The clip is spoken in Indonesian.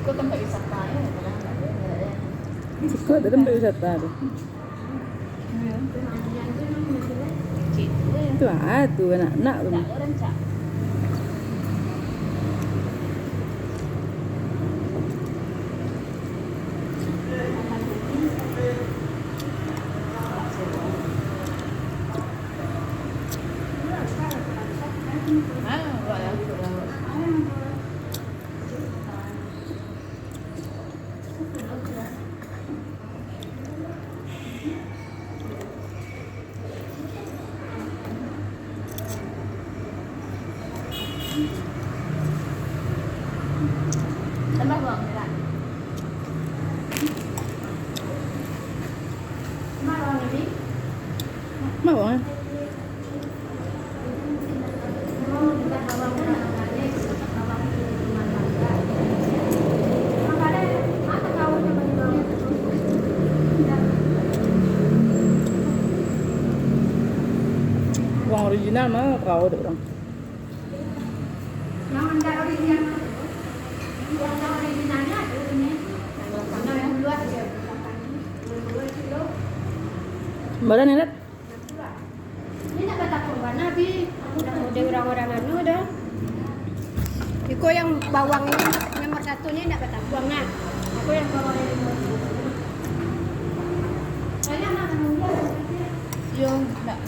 Ciko tempat wisata ya, kadang nggak ada. Ciko ada tempat wisata tuh. Itu tuh anak-anak tuh. Nggak orang cak. Tambah bawang merah. Bawang ini? Mau kan? Bawang original mah kau ada orang. Yang enggak original. Yang originalnya ada ini. Yang dua aja. 2 kilo. Badan ini lihat. Ini nak kata korban Nabi. Udah orang-orang anu dah. Iko yang bawang ini nomor 1 ini nak kata buangnya. Aku yang bawang ini nomor 2. Saya nak nunggu. Yung nggak